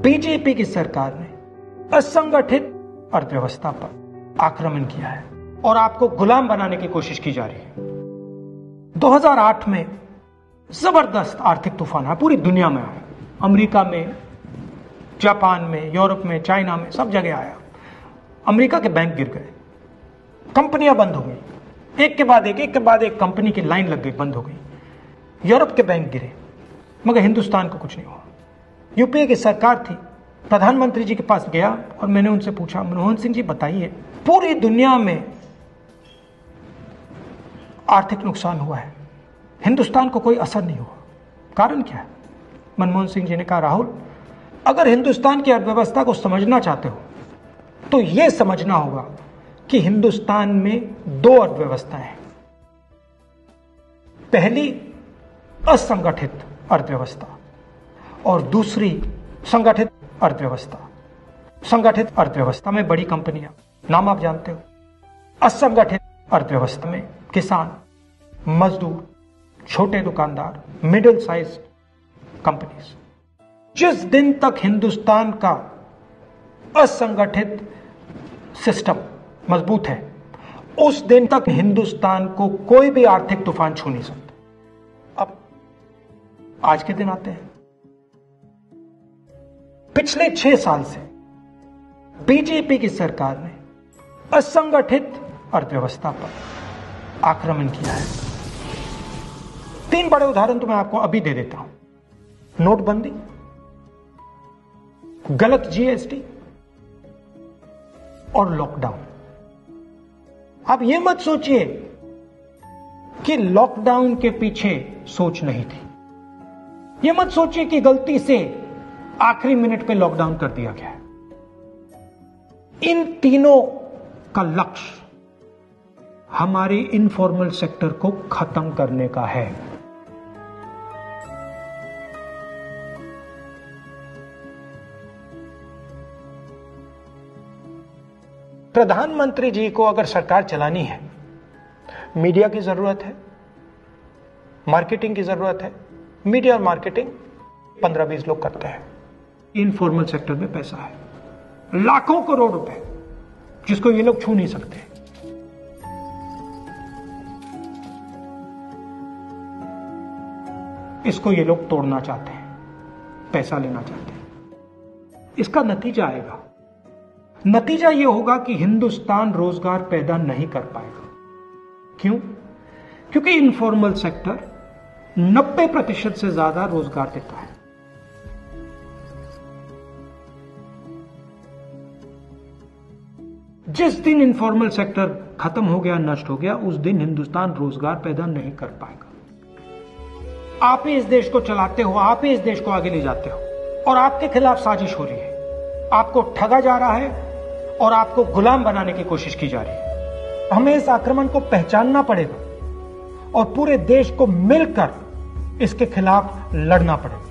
BJP की सरकार ने असंगठित अर्थव्यवस्था पर आक्रमण किया है और आपको गुलाम बनाने की कोशिश की जा रही है। 2008 में जबरदस्त आर्थिक तूफान आया, पूरी दुनिया में आया, अमेरिका में, जापान में, यूरोप में, चाइना में, सब जगह आया। अमेरिका के बैंक गिर गए, कंपनियां बंद हो गई, एक के बाद एक कंपनी की लाइन लग गई, बंद हो गई। यूरोप के बैंक गिरे, मगर हिंदुस्तान को कुछ नहीं हुआ। यूपीए की सरकार थी, प्रधानमंत्री जी के पास गया और मैंने उनसे पूछा, मनमोहन सिंह जी बताइए, पूरी दुनिया में आर्थिक नुकसान हुआ है, हिंदुस्तान को कोई असर नहीं हुआ, कारण क्या है? मनमोहन सिंह जी ने कहा, राहुल, अगर हिंदुस्तान की अर्थव्यवस्था को समझना चाहते हो तो यह समझना होगा कि हिंदुस्तान में दो अर्थव्यवस्थाएं हैं। पहली असंगठित अर्थव्यवस्था और दूसरी संगठित अर्थव्यवस्था। संगठित अर्थव्यवस्था में बड़ी कंपनियां, नाम आप जानते हो। असंगठित अर्थव्यवस्था में किसान, मजदूर, छोटे दुकानदार, मिडिल साइज कंपनीज। जिस दिन तक हिंदुस्तान का असंगठित सिस्टम मजबूत है, उस दिन तक हिंदुस्तान को कोई भी आर्थिक तूफान छू नहीं सकता। अब आज के दिन आते हैं। पिछले 6 साल से बीजेपी की सरकार ने असंगठित अर्थव्यवस्था पर आक्रमण किया है। 3 बड़े उदाहरण तो मैं आपको अभी दे देता हूं। नोटबंदी, गलत जीएसटी और लॉकडाउन। आप यह मत सोचिए कि लॉकडाउन के पीछे सोच नहीं थी। यह मत सोचिए कि गलती से आखिरी मिनट पे लॉकडाउन कर दिया गया है। इन तीनों का लक्ष्य हमारे इनफॉर्मल सेक्टर को खत्म करने का है। प्रधानमंत्री जी को अगर सरकार चलानी है, मीडिया की जरूरत है, मार्केटिंग की जरूरत है। मीडिया और मार्केटिंग 15-20 लोग करते हैं। इनफॉर्मल सेक्टर में पैसा है, लाखों करोड़ रुपए, जिसको ये लोग छू नहीं सकते। इसको ये लोग तोड़ना चाहते हैं, पैसा लेना चाहते हैं। इसका नतीजा आएगा। नतीजा यह होगा कि हिंदुस्तान रोजगार पैदा नहीं कर पाएगा। क्यों? क्योंकि इनफॉर्मल सेक्टर 90% से ज्यादा रोजगार देता है। जिस दिन इनफॉर्मल सेक्टर खत्म हो गया, नष्ट हो गया, उस दिन हिंदुस्तान रोजगार पैदा नहीं कर पाएगा। आप ही इस देश को चलाते हो, आप ही इस देश को आगे ले जाते हो, और आपके खिलाफ साजिश हो रही है। आपको ठगा जा रहा है और आपको गुलाम बनाने की कोशिश की जा रही है। हमें इस आक्रमण को पहचानना पड़ेगा और पूरे देश को मिलकर इसके खिलाफ लड़ना पड़ेगा।